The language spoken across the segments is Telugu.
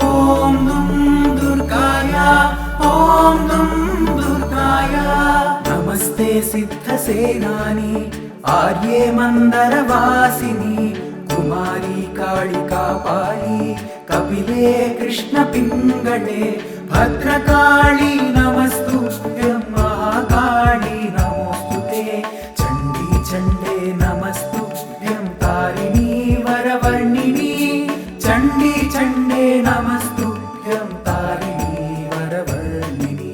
ఓం దుం దుర్గాయ ఓం దుం దుర్గాయ నమస్తే సిద్ధసేనాని ఆర్యే మందరవాసిని కుమారి కాళికా పాలి కపిలే కృష్ణ పింగళే భద్రకాళి నమస్తుభ్యం మహాకాళి నమోస్తుతే చండీ చండే నమస్తుభ్యం తారిణీ వరవర్ణిని చండీ చండే నమస్తుభ్యం తారిణీ వరవర్ణిని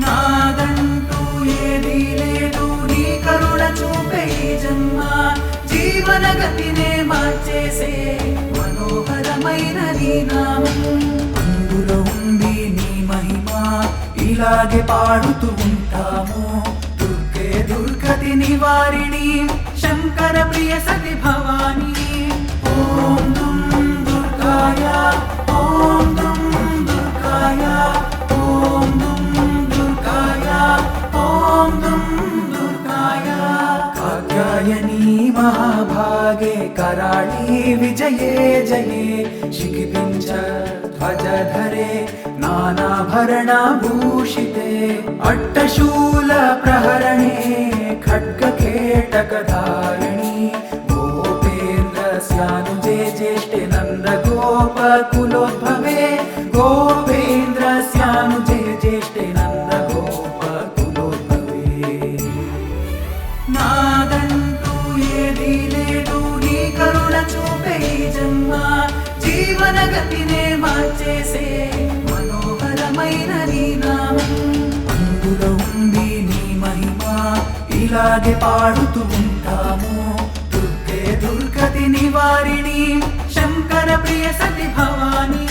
నాదంటూ ఏదీ లేదు నీ కరుణ చూపే జన్మ జీవన గతినే మార్చేసే మనోహరమైన నీ నామం అందులో ఉంది నీ మహిమ ఇలాగే పాడుతూ ఉంటాము దుర్గే దుర్గతి నివారిణి శంకర ప్రియ సతి భవాని ఓం దుం దుర్గాయ ఓం దుం దుర్గాయ ఓం దుం దుర్గాయ ఓం దుం దుర్గాయ కాత్యాయని महाभागे कराळी विजये जये शिखिपिञ्च ध्वजधरे नानाभरणभूषिते अट्टशूल प्रहरणे खड्गकेटकधारिणि गोपेन्द्रस्यानुजे ज्येष्ठे नन्दगोपकुलोद्भवे गोपेन्द्रस्यानुजे ज्येष्ठे नन्दगोपकुलोद्भवे నాదంటూ ఏదీ లేదు నీ కరుణ చూపే జన్మ జీవన గతినే మార్చేసే మనోహరమైన నీ నామం అందులో ఉంది నీ మహిమ ఇలాగే పాడుతూ ఉంటాము దుర్గే దుర్గతి నివారిణి శంకర ప్రియ సతి భవాని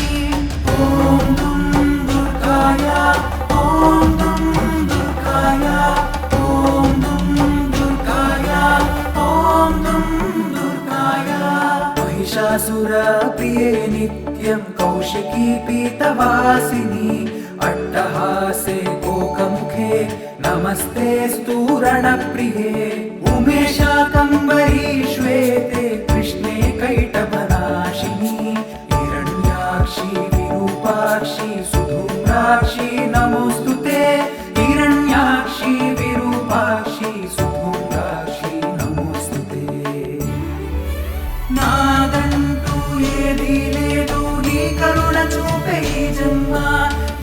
ఓం దుం దుర్గాయ ఓం దుం దుర్గాయ ఓం దుం దుర్గాయ ఓం దుం దుర్గాయ महिषासुर प्रिये नित्यं कौशिकी पीतवासिनी अट्टहासे गोकमुखे नमस्तेस्तु रणप्रिये उमेशाकम्बरी श्वेते कृष्णे कैटभनाशिनी हिरण्याक्षी विरूपाक्षी सुधूम्राक्षी नमोस्तुते हिरण्याक्षी विरूपाक्षी सुधूम्राक्षी नमोस्तुते నాదంటూ ఏదీ లేదు నీ కరుణ చూపే జన్మ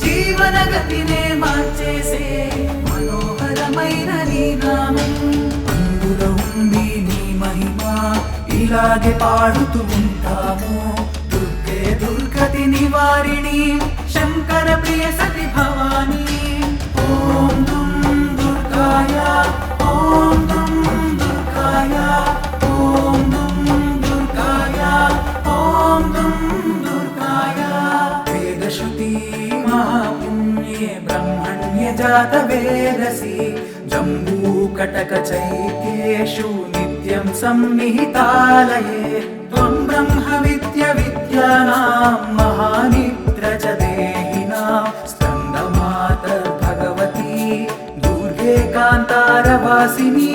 జీవన గతినే మార్చేసే మనోహరమైన నీ నామం అందులో ఉంది నీ మహిమ ఇలాగే పాడుతూ ఉంటాము దుర్గే దుర్గతి నివారిణి శంకర ప్రియ సతి భవాని ఓం దుం దుర్గాయ ఓం దుం దుర్గాయ ఓం దుం దుర్గాయ ఓం దుం దుర్గాయ వేదశ్రుతి మహాపుణ్యే బ్రహ్మణ్య జాత వేదసి జంబూకటక చైత్యేషు నిత్యం సన్నిహితాలయే త్వం బ్రహ్మ విద్య విద్యానాం మహానిద్ర చ దేహినాం స్కందమాతర్భగవతి దుర్గే కాంతారవాసిని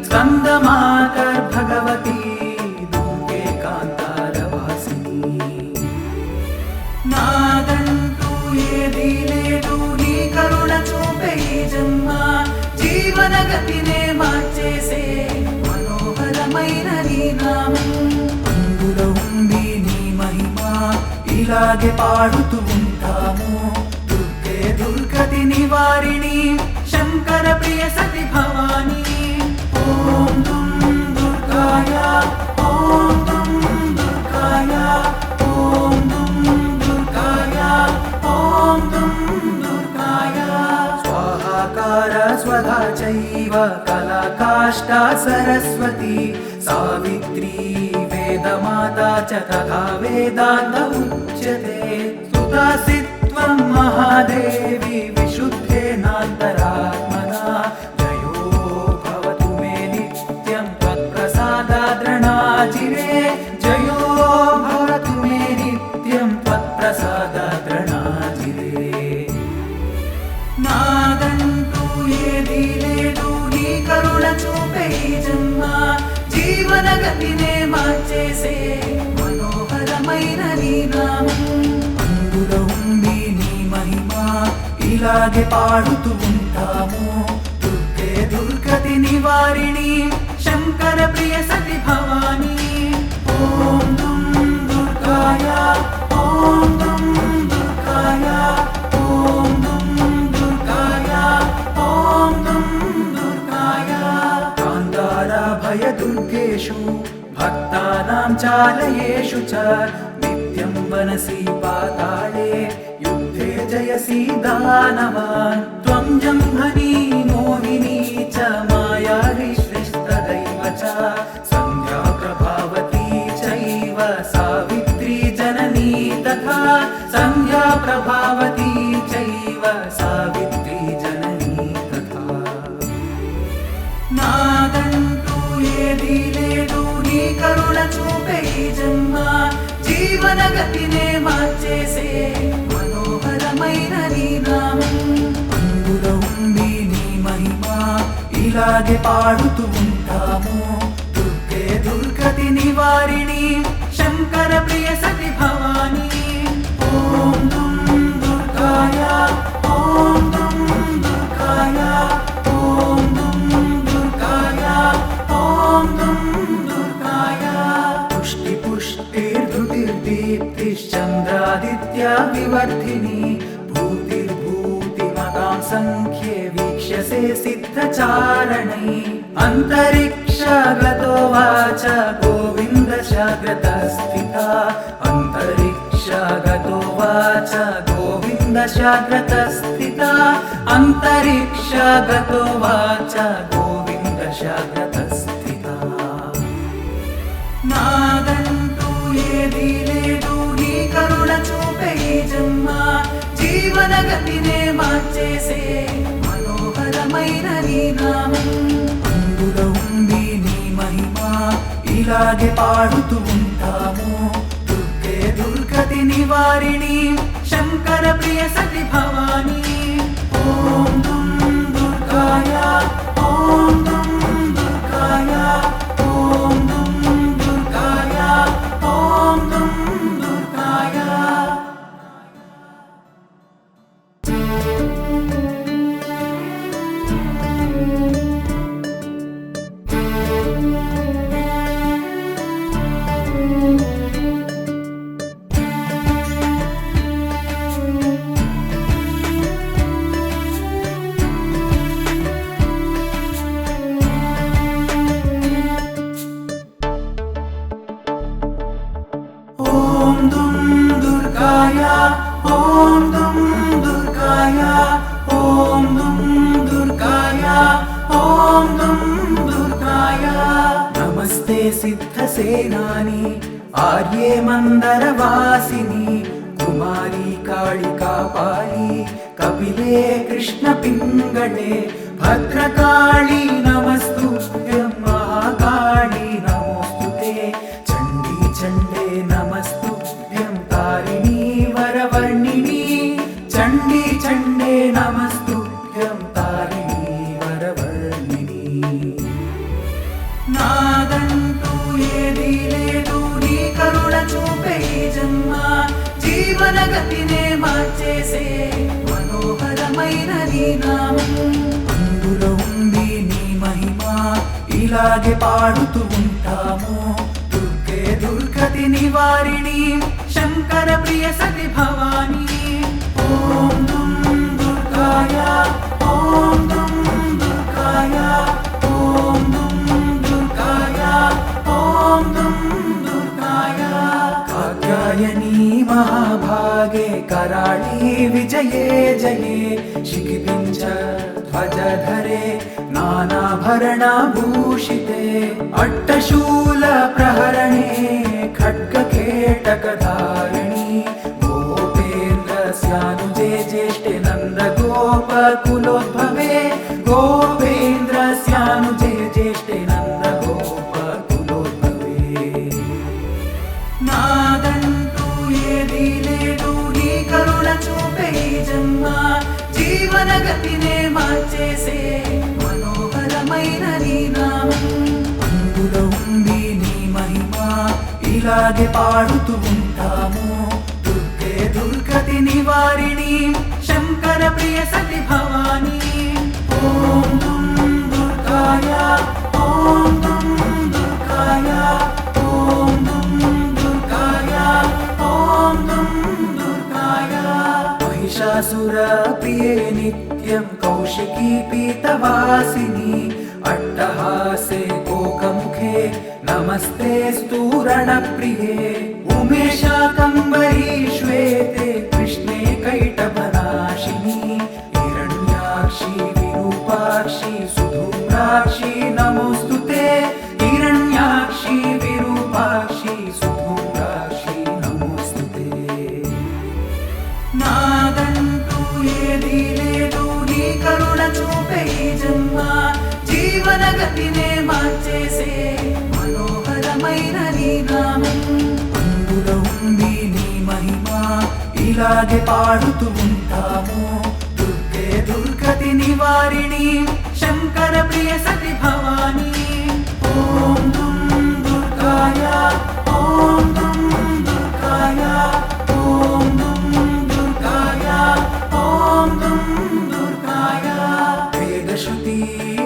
స్కందమాతర్భగవతి దుర్గే కాంతారవాసిని నాదంటూ ఏదీ లేదు నీ కరుణ చూపే జన్మ జీవన గతినే మార్చేసే మనోహరమైన నీ నామం అందులో ఉంది నీ మహిమ ఇలాగే పాడుతూ ఉంటాము దుర్గే దుర్గతి నివారిణి శంకర ప్రియ సతి భవాని ఓం దుం దుర్గాయ ఓం దుం దుర్గాయ ఓం దుం దుర్గాయ ఓం దుం దుర్గాయ స్వాహాకార స్వధా చైవ కళాకాష్టా సరస్వతి సావిత్రీ వేదమాతా చ తథా వేదాంత ఉచ్యతే స్తుతాసిత్వం మహాదేవి విశుద్ధేనాంతరాత్మనా జయో భవతు మే నిత్యం త్వత్ప్రసాదాద్రణాజిరే జయో భవతు మే నిత్యం త్వత్ప్రసాదాద్రణాజిరే నాదంటూ ఏదీ లేదు నీ కరుణ చూపే జన్మ జీవన గతినే మార్చేసే మనోహరమైన మనోహరమైన నీ నామం అందులో ఉంది నీ మహిమ ఇలాగే పాడుతూ ఉంటాము దుర్గే దుర్గతి నివారిణి శంకర ప్రియ సతి భవాని ఓం దుం దుర్గాయ ఓం దుం దుర్గాయ ఓం దుం దుర్గాయ ఓం దుం దుర్గాయ కాంతార భయ దుర్గేషు భక్తానాం చాలయేషు చ నిత్యం వనసి పాతాళే యుద్ధే జయసి దానవాన్ త్వం జంభని మోహిని చ మాయా శ్రేష్టదైవ చ సంధ్యా ప్రభావతి చైవ సావిత్రి జననీ తథా సంధ్యా ప్రభావతి చైవ సావిత్రి జననీ తథా నాదంటూ ఏదీ లేదు నీ కరుణ చూపే ఈ జన్మ జీవన గతినే మార్చేసే మనోహరమైన నీ నామం అందులో ఉంది నీ మహిమ ఇలాగే పాడుతూ ఉంటాము దుర్గే దుర్గతి నివారిణి శంకర ప్రియ సతి భవాని ఓం దుం దుర్గాయ ఓం దుం దుర్గాయ ఓం దుం దుర్గాయ ఓం దుం దుర్గాయ పుష్టి పుష్టిర్ధృతిర్దీప్తిశ్చంద్రాదిత్య వివర్ధిని భూతిర్భూతిమతాం సంఖ్యే వీక్ష్యసే సిద్ధచారణై అంతరిక్షగతో వాచ గోవింద శాగ్రతస్థిత అంతరిక్షగతో వాచ గోవింద శాగ్రతస్థిత అంతరిక్షగతో వాచ గోవింద శాగ్రతస్థిత నాదంటూ ఏదీ లేదు నీ కరుణ చూపే ఈ జన్మ జీవన గతినే మార్చేసే మనోహరమైన నీ నామం అందులో ఉంది నీ మహిమ ఇలాగే పాడుతూ ఉంటాము దుర్గే దుర్గతి నివారిణి శంకర ప్రియ సతి భవాని ఓం దుం దుర్గాయ ఓం దుం దుర్గాయ ఓం దుం దుర్గాయ ఓం దుం దుర్గాయ ఓం దుం దుర్గాయ ఓం దుం దుర్గాయ ఓం దుం దుర్గాయ ఓం దుం దుర్గాయ నమస్తే సిద్ధసేనాని ఆర్యే మందరవాసిని కుమారి కాళికా పాలి కపిలే కృష్ణ పింగళే భద్రకాళి నమస్తుభ్యం మహాకాళి నమోస్తుతే చండీ చండే నమస్తుభ్యం తారిణీ వరవర్ణిని చండీ చండే నమస్తుభ్యం తారిణీ వరవర్ణిని నాదంటూ ఏదీ లేదు నీ కరుణ చూపే ఈ జన్మ జీవన గతినే మార్చేసే మనోహరమైన నీ నామం అందులో ఉంది నీ మహిమ ఇలాగే పాడుతూ ఉంటాము దుర్గే దుర్గతి నివారిణి శంకర ప్రియ సతి భవాని ఓం దుం దుర్గాయ ఓం దుం దుర్గాయ ఓం దుం దుర్గాయ ఓం దుం దుర్గాయ కాత్యాయని మహాభాగే कराळी विजये जये शिखिपिञ्च ध्वजधरे नानाभरणभूषिते अट्टशूलप्रहरणे खड्गकेटकधारिणि गोपेन्द्रस्यानुजे ज्येष्ठे नन्दगोपकुलोद्भवे गोपेन्द्रस्यानुजे ज्येष्ठे नन्दगोपकुलोद्भवे నాదంటూ ఏదీ లేదు నీ కరుణ చూపే ఈ జన్మ జీవన గతినే మార్చేసే మనోహరమైన నీ నామం అందులో ఉంది నీ మహిమ ఇలాగే పాడుతూ ఉంటాము. దుర్గే దుర్గతి నివారిణి శంకర ప్రియ సతి భవాని. ఓం దుం దుర్గాయ ఓం దుం దుర్గాయ ఓం దుం దుర్గాయ ఓం దుం దుర్గాయ. మహిషాసుర ప్రియే నిత్యం కౌశికీ పీతవాసిని అట్టహాసే కోకముఖే నమస్తేస్తు రణప్రియే. ఉమేశాకంబరీ శ్వేతే కృష్ణే కైటభనాశిని హిరణ్యాక్షి విరూపాక్షి సుధూమ్రాక్షి నమోస్తుతే. హిరణ్యాక్షి విరూపాక్షి సుధూమ్రాక్షి నమోస్తుతే. నాదంటూ ఏదీ లేదు నీ కరుణ చూపే ఈ జన్మ. జీవన గతినే మార్చేసే మనోహరమైన నీ నామం. అందులో ఉంది నీ మహిమ ఇలాగే పాడుతూ ఉంటాము. దుర్గే దుర్గతి నివారిణి శంకర ప్రియ సతి భవాని. ఓం దుం దుర్గాయ ఓం దుం దుర్గాయ ఓం దుం దుర్గాయ ఓం దుం దుర్గాయ. వేదశ్రుతి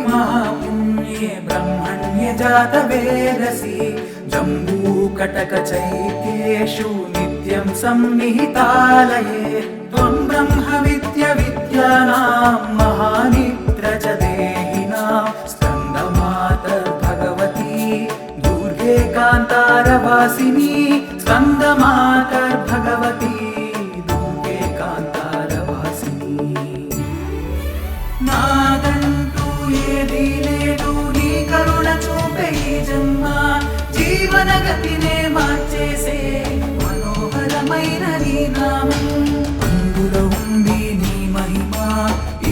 మహాపుణ్యే బ్రహ్మణ్య జాత వేదసి జంబూకటక చైత్యేషు నిత్యం సన్నిహితాలయే. త్వం బ్రహ్మ విద్య విద్యానాం మహానిద్ర చ దేహినాం స్కందమాతర్భగవతి దుర్గే కాంతారవాసిని. స్కందమాతర్భగవతి దుర్గే కాంతారవాసిని. నాదంటూ ఏదీ లేదు నీ కరుణ చూపే ఈ జన్మ. జీవన గతినే మార్చేసే మనోహరమైన నీ నామం. అందులో ఉంది నీ మహిమ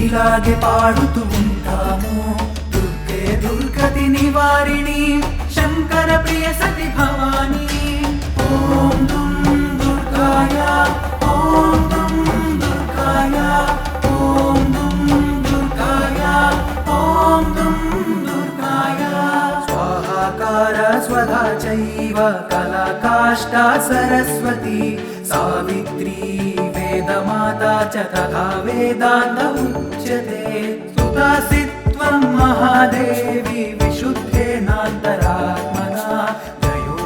ఇలాగే పాడుతూ ఉంటాము. దుర్గే దుర్గతి నివారిణి శంకర ప్రియ సతి భవాని. ఓం దుం దుర్గాయ ఓం దుం దుర్గాయ ఓం దుం దుర్గాయ ఓం దుం దుర్గాయ. స్వాహాకార స్వధా చైవ కళాకాష్టా సరస్వతి సావిత్రీ వేదమాతా చ తథా వేదాంత ఉచ్యతే. స్తుతాసి త్వం మహాదేవి విశుద్ధేనాంతరాత్మనా. జయో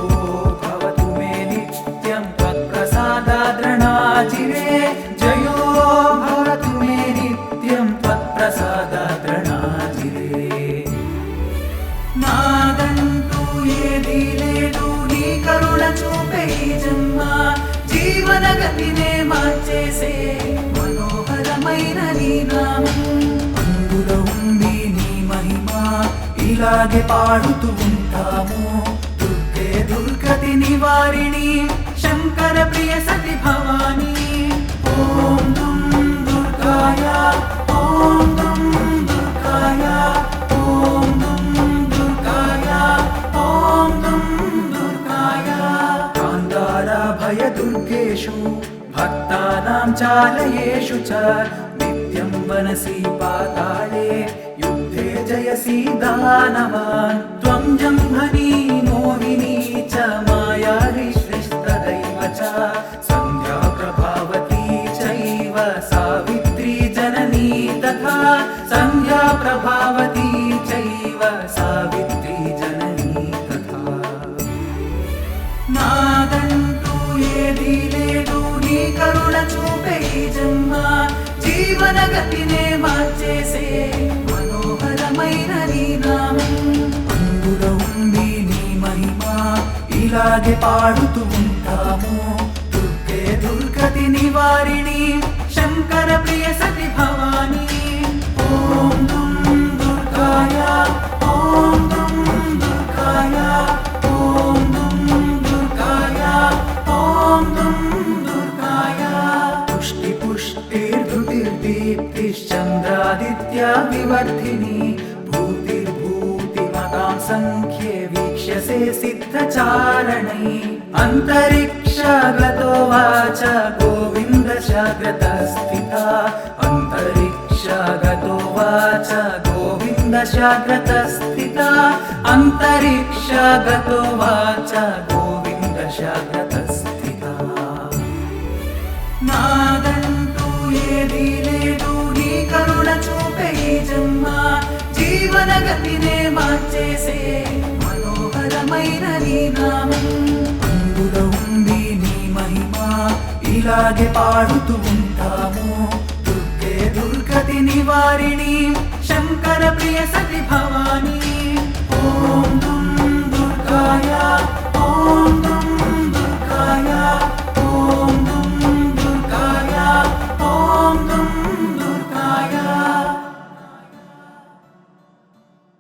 భవతు మే నిత్యం త్వత్ప్రసాదాద్రణాజిరే. జయో భవతు మే నిత్యం త్వత్ప్రసాదాద్రణాజిరే. నాదంటూ ఏదీ లేదు నీ కరుణ చూపే ఈ జన్మ. జీవన గతినే మార్చేసే మనోహరమైన నీ నామం. అందులో ఉంది నీ మహిమ ఇలాగే పాడుతూ ఉంటాము. దుర్గే దుర్గతి నివారిణి శంకర ప్రియ సతి భవాని. ఓం దుం దుర్గాయ ఓం దుం దుర్గాయ ఓం దుం దుర్గాయ ఓం దుం దుర్గాయ. కాంతార భయ దుర్గేషు భక్తానాం చాలయేషు చ నిత్యం వనసి పాతాళే యుద్ధే జయసి దానవాన్. త్వం జంభని మోహిని చ మాయా హృష్టదైవ చ సంధ్యా ప్రభావతి చైవ సావిత్రీ జననీ తథా. సంధ్యా ప్రభావతి చైవ సావిత్రీ జననీ తథా. నాదంటూ ఏదీ లేదు నీ కరుణ చూపే ఈ జన్మ. జీవన గతినే మార్చేసే మనోహరమైన నీ నామం. అందులో ఉంది నీ మహిమ ఇలాగే పాడుతూ ఉంటాము. దుర్గే దుర్గతి నివారిణి శంకర ప్రియ సతి భవాని. ఓం దుం దుర్గాయ ఓం దుం దుర్గాయ ఓం దుం దుర్గాయ ఓం దుం దుర్గాయ. పుష్టి పుష్టిర్ధృతిర్దీప్తిశ్చంద్రాదిత్యా వివర్ధిని భూతిర్భూతిమతాం సంఖ్యే వీక్ష్యసే సిద్ధచారణై. అంతరిక్షగతో వాచ గోవిందశాగ్రతస్థితా. అంతరిక్షగతో వాచ గోవిందశాగ్రతస్థితా. అంతరిక్షగతో వాచ గోవిందశాగ్రతస్థితా. శాశ్వత స్థిత. నాదంటూ ఏదీ లేదు నీ కరుణ చూపే ఈ జన్మ, జీవన గతినే మార్చేసే మనోహరమైన నీ నామం. అందులో ఉంది నీ మహిమ, ఇలాగే పాడుతూ ఉంటాము. దుర్గే దుర్గతి నివారిణి, శంకర ప్రియ సతి భవాని. ఓం దుం దుర్గాయ, ఓం దుం దుర్గాయ.